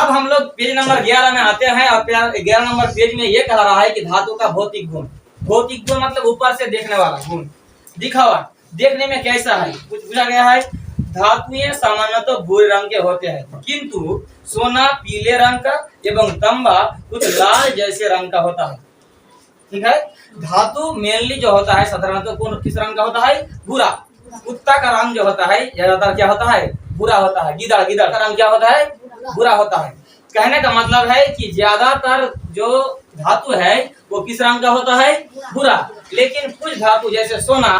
अब हम लोग पेज नंबर 11 में आते हैं और 11 नंबर पेज में ये कह रहा है कि धातु का भौतिक गुण। भौतिक गुण मतलब ऊपर से देखने वाला गुण, दिखावा, देखने में कैसा है। कुछ पूछा गया है, धातुएं सामान्यतः भूरे रंग के होते हैं, किंतु सोना पीले रंग का एवं तांबा कुछ लाल जैसे रंग का होता है। ठीक है, धातु मेनली जो होता है साधारणतः कौन किस रंग का होता है? भूरा। कुत्ता का रंग जो होता है ज्यादातर क्या होता है? भूरा होता है। गिदड़ का रंग क्या होता है? भूरा होता है। कहने का मतलब है कि ज्यादातर जो धातु है वो किस रंग का होता है? भूरा। लेकिन कुछ धातु जैसे सोना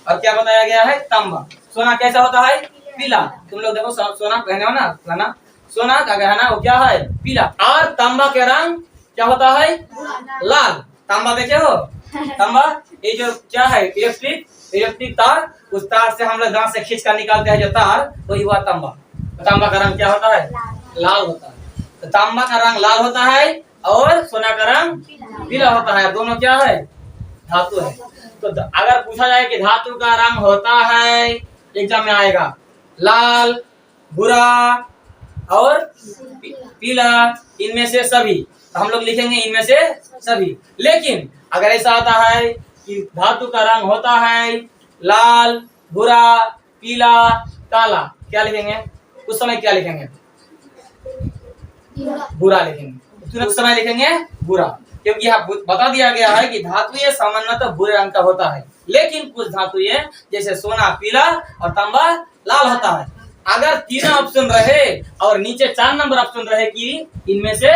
और क्या बताया गया है? तांबा। सोना कैसा होता है? पीला। तुम लोग देखो सोना कहने हो ना, सोना का गहना वो क्या है? पीला। और तांबा के रंग क्या होता है? लाल। तांबा देखे हो? तांबा ये जो क्या है? इलेक्ट्रिक तार, उस तार से हम लोग दांत से खींच कर निकालते हैं जो तार, वही हुआ तांबा। तो तांबा का रंग क्या होता है? लाल होता है। तो तांबा का रंग लाल होता है और सोना का रंग पीला होता है। दोनों क्या है? धातु है। तो अगर पूछा जाए कि धातु का रंग होता है, एग्जाम में आएगा लाल, भूरा और पीला, इनमें से सभी, तो हम लोग लिखेंगे इनमें से सभी। लेकिन अगर ऐसा आता है कि धातु का रंग होता है लाल, भूरा, पीला, काला, क्या लिखेंगे? उस समय क्या लिखेंगे? भूरा लिखेंगे। उस समय लिखेंगे भूरा, क्योंकि यहाँ बता दिया गया है कि धातु ये सामान्यतः भूरे रंग का होता है, लेकिन कुछ धातु ये जैसे सोना पीला और तांबा लाल होता है। अगर 3 ऑप्शन रहे और नीचे 4 नंबर ऑप्शन रहे कि इनमें से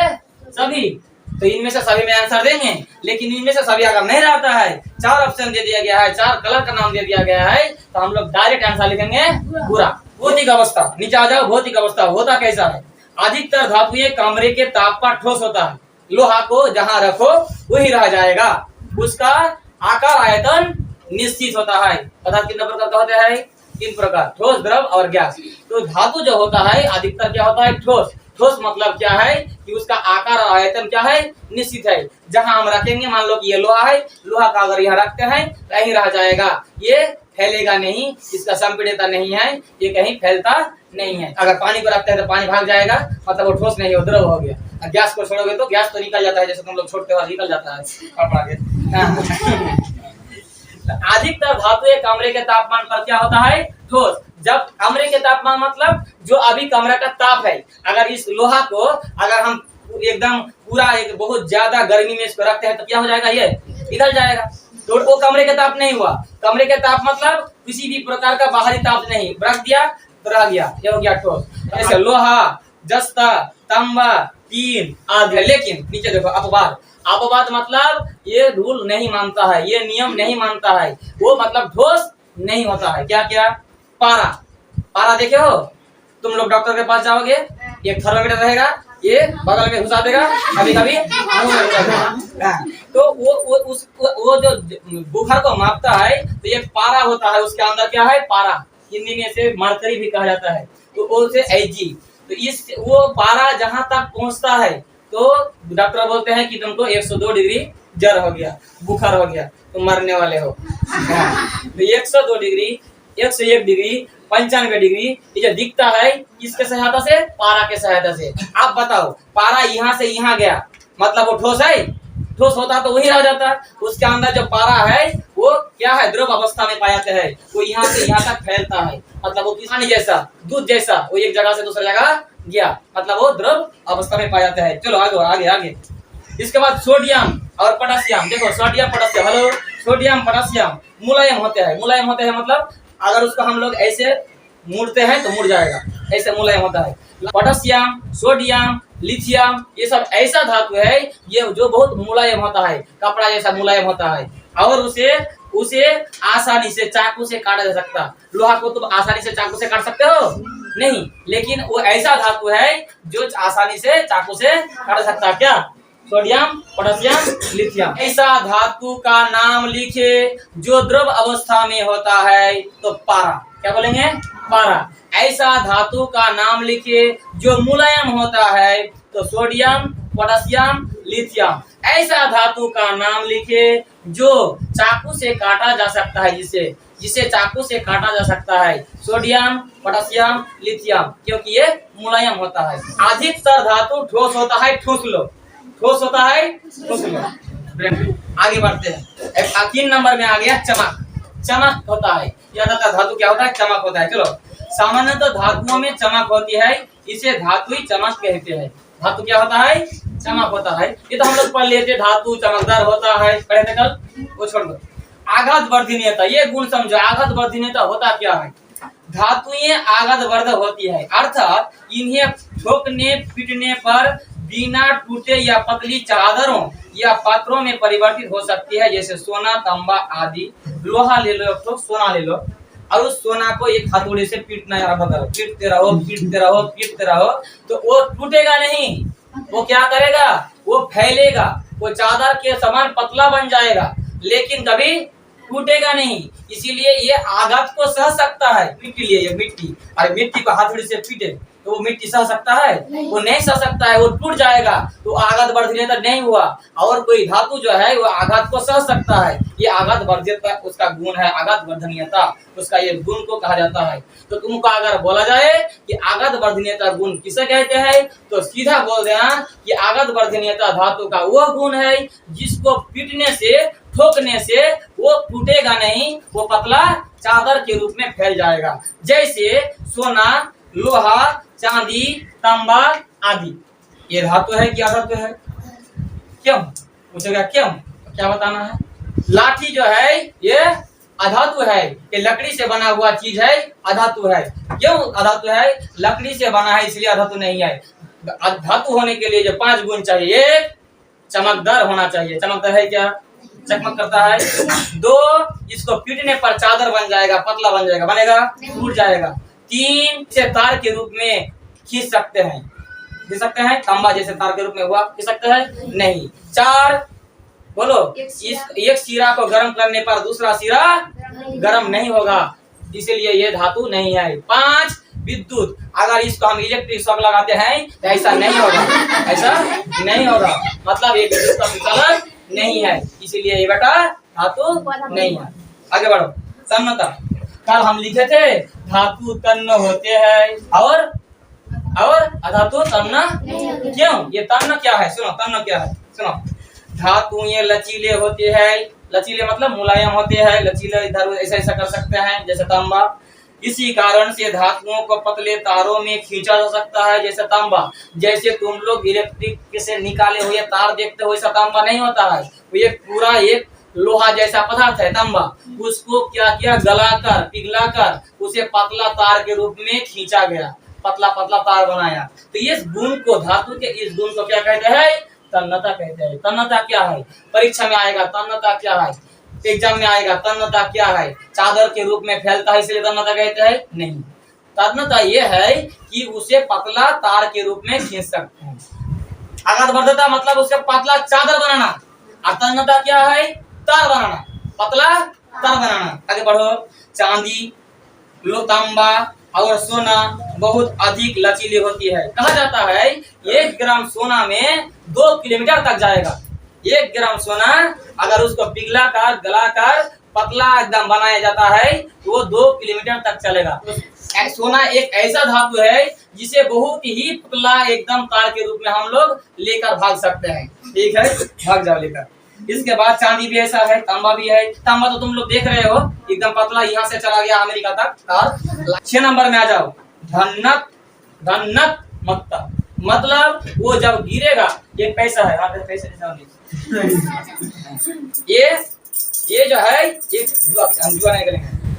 सभी, तो इनमें से सभी में आंसर देंगे। लेकिन इनमें से सभी अगर नहीं रहता है, 4 ऑप्शन दे दिया गया है, 4 कलर का नाम दे दिया गया है, तो हम लोग डायरेक्ट आंसर लिखेंगे भूरा। भौतिक अवस्था, नीचे आ जाओ। भौतिक अवस्था होता कैसा है? अधिकतर धातुएं कमरे के ताप पर ठोस होता है। लोहा को जहां रखो वही रह जाएगा। उसका आकार आयतन निश्चित होता है। पदार्थ कितने प्रकार का होता है? 3 प्रकार, ठोस, द्रव और गैस। तो धातु जो होता है अधिकतर क्या होता है? ठोस। ठोस मतलब क्या है कि उसका आकार और आयतन क्या है? निश्चित है। जहां हम रखेंगे, मान लो कि ये लोहा है, लोहा का अगर यहाँ रखते हैं तो यहीं रह जाएगा, ये फैलेगा नहीं, इसका संपीड़ितता नहीं है, ये कहीं फैलता नहीं है। अगर पानी को रखते हैं तो पानी भाग जाएगा, मतलब वो ठोस नहीं, वो द्रव हो गया। गैस को छोड़ोगे तो गैस तो निकल जाता है, जैसे तुम लोग छोड़ते हो निकल जाता है। अधिकतर धातु कमरे के तापमान पर क्या होता है? ठोस। जब कमरे के तापमान मतलब जो अभी कमरे का ताप है, अगर इस लोहा को अगर हम एकदम पूरा एक बहुत ज्यादा गर्मी में इसको रखते हैं तो क्या हो जाएगा? ये पिघल जाएगा। तो वो कमरे के ताप नहीं हुआ। कमरे के ताप मतलब किसी भी प्रकार का बाहरी ताप नहीं, रख दिया तो रह गया, ये हो गया ठोस। जैसे लोहा, जस्ता, तांबा, टीन आदि। लेकिन नीचे देखो अपवाद। अपवाद मतलब ये रूल नहीं मानता है, ये नियम नहीं मानता है, वो मतलब ठोस नहीं होता है। क्या क्या? पारा। पारा देखे हो? तुम लोग डॉक्टर के पास जाओगे, एक थर्मामीटर रहेगा, ये बगल में घुसा देगा, कभी कभी तो वो जो बुखार को मापता है, तो एक पारा होता है, उसके अंदर क्या है? पारा। हिंदी में से मरकरी भी कहा जाता है, तो वो से एजी। तो इस वो पारा जहां तक पहुंचता है तो डॉक्टर बोलते हैं कि तुमको 102 डिग्री जर हो गया, बुखार हो गया, तुम मरने वाले हो। तो 102 डिग्री, 101 डिग्री, 95 डिग्री, ये जो दिखता है किसके सहायता से? पारा के सहायता से। आप बताओ, पारा यहाँ से यहाँ गया, मतलब वो ठोस है? ठोस होता तो वही रह जाता। उसके अंदर जो पारा है वो क्या है? द्रव अवस्था में पाया जाता है। वो यहाँ से यहाँ तक फैलता है, मतलब वो पानी जैसा, दूध जैसा, वो एक जगह से दूसरी जगह गया, मतलब वो द्रव अवस्था में पाया जाता है। चलो आगे आगे आगे। इसके बाद सोडियम और पोटेशियम। देखो sodium potassium, hello, sodium potassium मुलायम होते हैं। मुलायम होते हैं मतलब अगर उसको हम लोग ऐसे मुड़ते हैं तो मुड़ जाएगा, ऐसे मुलायम होता है। पोटेशियम, सोडियम, लिथियम, ये सब ऐसा धातु है ये जो बहुत मुलायम होता है, कपड़ा जैसा मुलायम होता है, और उसे आसानी से चाकू से काटा जा सकता। लोहा को तुम आसानी से चाकू से काट सकते हो? नहीं, लेकिन वो ऐसा धातु है जो आसानी से चाकू से काट सकता। क्या? Sodium, potassium, lithium. ऐसा धातु का नाम लिखे जो द्रव अवस्था में होता है, तो पारा। क्या बोलेंगे? पारा। ऐसा धातु का नाम लिखे जो मुलायम होता है, तो सोडियम, पोटेशियम, लिथियम। ऐसा धातु का नाम लिखे जो चाकू से काटा जा सकता है, जिसे चाकू से काटा जा सकता है। सोडियम, पोटेशियम, लिथियम, क्योंकि ये मुलायम होता है। अधिकतर धातु ठोस होता है, ठूस लो, ठोस होता है, ठूस लो। आगे बढ़ते हैं। 3 नंबर में आ गया चमक। चमक होता है, यह धातु क्या होता है? चमक होता है। चलो, सामान्यतः धातुओं में चमक होती है, इसे धातुई चमक कहते हैं। धातु क्या होता है? चमक होता है। ये तो हम लोग पढ़ लेते, धातु चमकदार होता है, पढ़े थे कल, वो छोड़ दो। आघात वर्धनीयता, ये गुण समझो। आघात वर्धनीयता होता क्या है? धातुएं आघात वर्धक होती है, अर्थात इन्हें ठोकने पीटने पर बिना टूटे या पतली चादरों या पात्रों में परिवर्तित हो सकती है, जैसे सोना, तांबा आदि। लोहा ले लो, तो सोना ले लो, और उस सोना को एक हथौड़े से पीटना आरंभ करो, पीटते रहो, पीटते रहो, पीटते रहो, तो वो टूटेगा नहीं। वो क्या करेगा? वो फैलेगा, वो चादर के समान पतला बन जाएगा, लेकिन कभी टूटेगा नहीं। इसीलिए ये आघात को सह सकता है। मिट्टी लिए, ये मिट्टी, और मिट्टी को हथौड़ी से पीटे तो वो मिट्टी सह सकता है? वो नहीं सह सकता है, वो टूट जाएगा। तो आघात वर्धनीयता नहीं हुआ। और कोई धातु जो है वो आघात को सह सकता है, ये आघात वर्धनीयता उसका गुण है। आघात वर्धनीयता उसका ये गुण को कहा जाता है। तो तुमको अगर बोला जाए कि आघात वर्धनीयता गुण किसे कहते हैं, तो सीधा बोल देना कि आघात वर्धनीयता धातु का वह गुण है जिसको पीटने से, ठोकने से वो टूटेगा नहीं, वो पतला चादर के रूप में फैल जाएगा। जैसे सोना, लोहा, चांदी, तांबा आदि। ये धातु है क्या? धातु है। क्यों पूछेगा? क्यों, क्या बताना है? लाठी जो है ये अधातु है, ये लकड़ी से बना हुआ चीज है, अधातु है। क्यों अधातु है? लकड़ी से बना है, इसलिए अधातु नहीं है। धातु होने के लिए जो 5 गुण चाहिए, एक चमकदार होना चाहिए। चमकदार है क्या? चकमक करता है। 2, इसको पीटने पर चादर बन जाएगा, पतला बन जाएगा, बनेगा, टूट जाएगा। 3, इसे तार के रूप में खींच सकते हैं, खींच सकते हैं। तांबा जैसे तार के रूप में हुआ, खींच सकते हैं? नहीं। 4, बोलो, इस एक सिरा को गर्म करने पर दूसरा सिरा गर्म नहीं होगा, इसीलिए ये धातु नहीं है। 5, विद्युत, अगर इसको हम इलेक्ट्रिक शॉक लगाते हैं तो ऐसा नहीं होगा, ऐसा नहीं होगा, मतलब ये विद्युत का संचालन नहीं है, इसीलिए ये बेटा धातु नहीं है। आगे बढ़ो। तन्नता, कल हम लिखे थे धातु तन्न होते हैं और अधातु तन्न। क्यों? ये तन्न क्या है? सुनो, तन्न क्या है? सुनो, धातु ये लचीले होते हैं, लचीले मतलब मुलायम होते हैं, लचीले इधर ऐसा ऐसा कर सकते हैं, जैसे तांबा। इसी कारण से धातुओं को पतले तारों में खींचा जा सकता है, जैसे तांबा। जैसे तुम लोग इलेक्ट्रिक से निकाले हुए तार देखते हो, ऐसा तांबा नहीं होता है, वो एक पूरा एक लोहा जैसा पदार्थ है तांबा। उसको क्या किया? गलाकर, पिघलाकर उसे पतला तार के रूप में खींचा गया, पतला पतला तार बनाया। तो इस गुण को, धातु के इस गुण को क्या कहते हैं? तन्नता कहते हैं। तन्नता क्या है? परीक्षा में आएगा, तन्नता क्या है? एग्जाम में आएगा, तन्नता क्या है? चादर के रूप में फैलता है, इसलिए तन्नता कहते हैं? नहीं। तन्नता ये है कि उसे पतला तार के रूप में खींच सकते हैं। आघात वर्धता मतलब उसे पतला चादर बनाना, और तन्नता क्या है? तार बनाना, पतला तार बनाना। आगे बढ़ो। चांदी, तांबा और सोना बहुत अधिक लचीली होती है। कहा जाता है 1 ग्राम सोना में 2 किलोमीटर तक जाएगा। 1 ग्राम सोना अगर उसको पिघलाकर, गलाकर पतला एकदम बनाया जाता है तो वो 2 किलोमीटर तक चलेगा। सोना एक ऐसा धातु है जिसे बहुत ही पतला एकदम तार के रूप में हम लोग लेकर भाग सकते हैं। ठीक है, भाग जाओ लेकर। इसके बाद चांदी भी ऐसा है, तांबा भी है। तांबा तो तुम लोग देख रहे हो, एकदम पतला, यहाँ से चला गया अमेरिका तक तार। 6 नंबर में आ जाओ। धन्नत, धन्नत मत्ता मतलब वो जब गिरेगा, ये पैसा है, आप पैसे ये जो है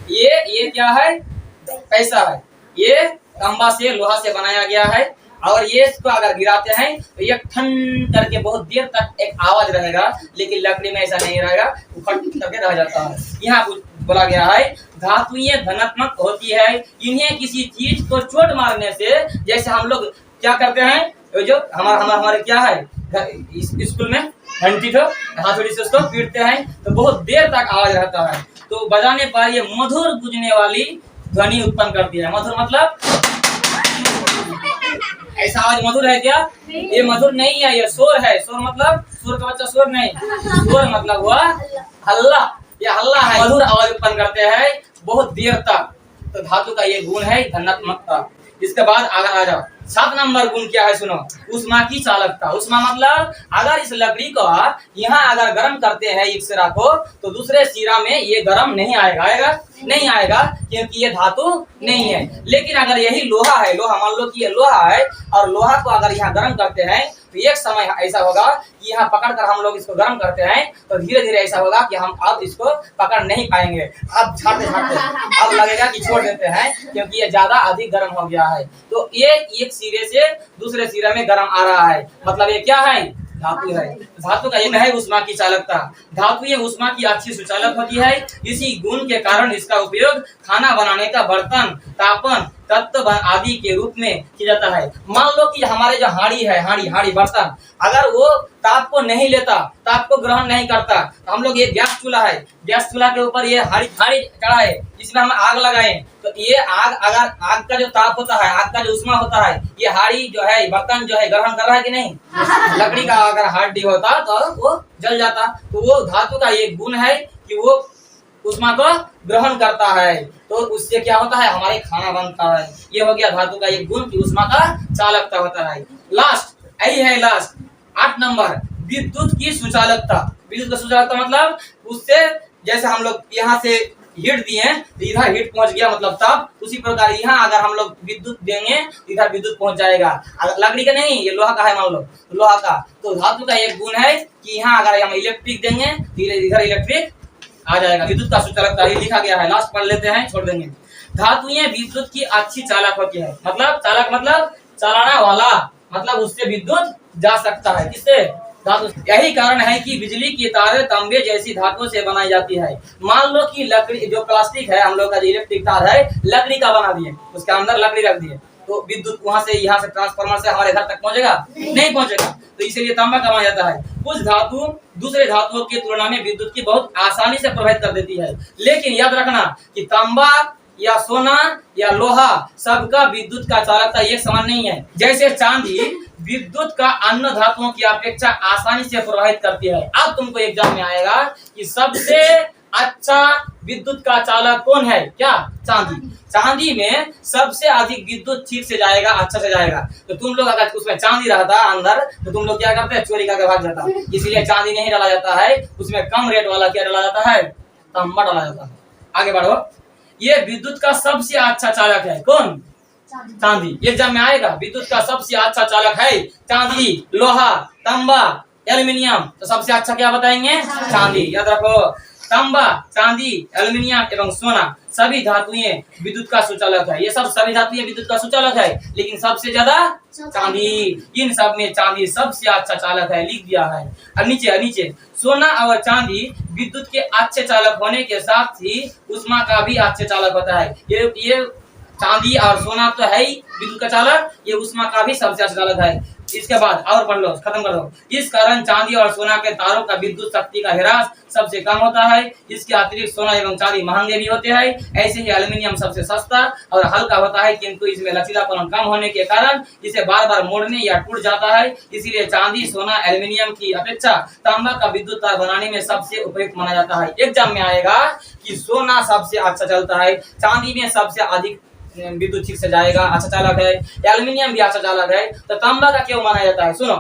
ये क्या है? पैसा है। ये तांबा से, लोहा से बनाया गया है, और ये इसको अगर गिराते हैं तो ये ठन करके बहुत देर तक एक आवाज रहेगा, लेकिन लकड़ी में ऐसा नहीं रहेगा, उखड़ करके रह जाता है। यहाँ बोला गया है धातुएं धनात्मक होती है, इन्हें किसी चीज को चोट मारने से, जैसे हम लोग क्या करते हैं, जो हमारे क्या है स्कूल में घंटी को हाथोड़ी से उसको पीटते हैं तो बहुत देर तक आवाज रहता है, तो बजाने पर ये मधुर गूंजने वाली ध्वनि उत्पन्न करती है। मधुर मतलब ऐसा आवाज मधुर है क्या? ये मधुर नहीं है, ये शोर है। शोर मतलब शोर का बच्चा शोर नहीं, शोर मतलब हुआ हल्ला। ये हल्ला है, मधुर आवाज उत्पन्न करते हैं बहुत देर तक। तो धातु का ये गुण है धनात्मकता। इसके बाद आगे आ जाओ, 7 नंबर गुण क्या है सुनो, उष्मा की चालकता। उष्मा मतलब अगर इस लकड़ी को यहाँ अगर गर्म करते हैं एक सिरा को, तो दूसरे सिरा में ये गर्म नहीं आएगा, आएगा नहीं आएगा, क्योंकि ये धातु नहीं है। लेकिन अगर यही लोहा है, लोहा मान लो कि ये लोहा है, और लोहा को अगर यहाँ गर्म करते हैं तो एक समय ऐसा होगा कि यहाँ पकड़कर हम लोग इसको गर्म करते हैं तो धीरे धीरे ऐसा होगा कि हम अब इसको पकड़ नहीं पाएंगे। अब झाड़ते झाड़ते अब लगेगा कि छोड़ देते हैं, क्योंकि ये ज्यादा अधिक गर्म हो गया है। तो ये एक सिरे से दूसरे सिरे में गर्म आ रहा है, मतलब ये क्या है? धातु है। धातु का ये है उष्मा की चालकता। धातु ये उष्मा की अच्छी सुचालक होती है। इसी गुण के कारण इसका उपयोग खाना बनाने का बर्तन, तापन, तत्व आदि के रूप में किया जाता है। मान लो कि हमारे जो हाड़ी है, हाड़ी बर्तन, अगर वो ताप को नहीं लेता, ताप को ग्रहण नहीं करता, तो हम लोग ये गैस चूल्हा है, गैस चूल्हा के ऊपर ये हाड़ी चढ़ा है, इसमें हम आग लगाए, तो ये आग, अगर आग का जो ताप होता है, आग का जो उष्मा होता है, ये हाड़ी जो है, बर्तन जो है ग्रहण कर रहा है कि नहीं? लकड़ी का अगर हाड़ी होता तो वो जल जाता। तो वो धातु का ये गुण है कि वो उष्मा को ग्रहण करता है, तो उससे क्या होता है? हमारे खाना बनता है। ये हो गया धातु का एक गुण कि उष्मा का चालकता होता है। लास्ट यही है, लास्ट 8 नंबर, विद्युत की सुचालकता। विद्युत का सुचालकता मतलब उससे, जैसे हम लोग यहाँ से हीट दिए तो इधर हीट पहुंच गया, मतलब ताप। उसी प्रकार यहाँ अगर हम लोग विद्युत देंगे इधर विद्युत पहुंच जाएगा। लकड़ी का नहीं, ये लोहा का है, मान लो लोहा का। तो धातु का एक गुण है कि यहाँ अगर हम इलेक्ट्रिक देंगे इधर इलेक्ट्रिक आ जाएगा। विद्युत का सुचालकता ही लिखा गया है, लास्ट पढ़ लेते हैं, छोड़ देंगे। धातुएं विद्युत की अच्छी चालक होती है। मतलब चालक मतलब चलाना वाला, मतलब उससे विद्युत जा सकता है। किससे? धातु। यही कारण है कि बिजली की तारें तांबे जैसी धातुओं से बनाई जाती है। मान लो कि लकड़ी, जो प्लास्टिक है, हम लोग का जो इलेक्ट्रिक तार है, लकड़ी का बना दिए, उसके अंदर लकड़ी रख दिए, तो विद्युत वहां से, यहाँ से ट्रांसफार्मर से हमारे घर तक पहुंचेगा? नहीं पहुंचेगा। तो इसीलिए तांबा का माना जाता है। कुछ धातु दूसरे धातुओं की तुलना में विद्युत की बहुत आसानी से प्रभावित कर देती है। लेकिन याद रखना कि तांबा या सोना या लोहा सबका विद्युत का चालकता एक समान नहीं है। जैसे चांदी विद्युत का अन्य धातुओं की अपेक्षा आसानी से प्रभावित करती है। अब तुमको एग्जाम में आएगा कि सबसे अच्छा विद्युत का चालक कौन है? क्या? चांदी। चांदी में सबसे अधिक विद्युत ठीक से जाएगा, अच्छा से जाएगा। तो तुम लोग अगर उसमें चांदी रहता अंदर, तो तुम लोग क्या करते हैं? चोरी करके भाग जाता। इसीलिए चांदी नहीं डाला जाता है, उसमें कम रेट वाला क्या डाला जाता है? तांबा डाला जाता है। आगे बढ़ो। ये विद्युत का सबसे अच्छा चालक है। कौन? चांदी। एग्जाम में आएगा, विद्युत का सबसे अच्छा चालक है चांदी, लोहा, तांबा, एल्यूमिनियम। तो सबसे अच्छा क्या बताएंगे? चांदी। याद रखो, तांबा, चांदी, एल्यूमिनियम एवं सोना सभी धातुएं विद्युत का सुचालक है। ये सब सभी धातुएं विद्युत का सुचालक है, लेकिन सबसे ज्यादा चांदी। इन सब में चांदी सबसे अच्छा चालक है, लिख दिया है। अब नीचे सोना और चांदी विद्युत के अच्छे चालक होने के साथ ही उष्मा का भी अच्छे चालक होता है। ये चांदी और सोना तो है ही विद्युत का चालक, ये उष्मा का भी सबसे अच्छा चालक है। इसके बाद और पढ़ लो, खत्म कर दो। इस कारण चांदी और सोना के तारों का विद्युत शक्ति का ह्रास सबसे कम होता है। इसके अतिरिक्त सोना एवं चांदी महंगे भी होते हैं। ऐसे ही एल्यूमिनियम सबसे सस्ता और हल्का होता है, किंतु इसमें लचीलापन कम होने के कारण इसे बार बार मोड़ने या टूट जाता है। इसीलिए चांदी, सोना, एल्यूमिनियम की अपेक्षा तांबा का विद्युत तार बनाने में सबसे उपयुक्त माना जाता है। एग्जाम में आएगा कि सोना सबसे अच्छा चलता है, चांदी में सबसे अधिक विद्युत ठीक से जाएगा, अच्छा चालक है, एल्यूमिनियम भी अच्छा चालक है। तो तांबा का क्यों माना जाता है? सुनो,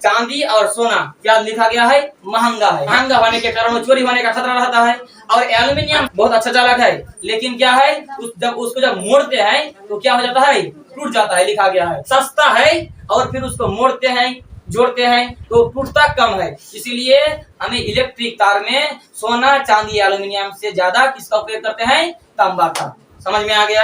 चांदी और सोना क्या लिखा गया है? महंगा है। महंगा होने के कारण चोरी होने का खतरा रहता है। और एल्यूमिनियम बहुत अच्छा चालक है, लेकिन क्या है, जब उसको मोड़ते हैं तो क्या हो जाता है? टूट जाता है। लिखा गया है सस्ता है और फिर उसको मोड़ते हैं, जोड़ते हैं तो टूटता कम है। इसीलिए हमें इलेक्ट्रिक तार में सोना, चांदी, एल्यूमिनियम से ज्यादा किसका उपयोग करते हैं? तांबा का। समझ में आ गया?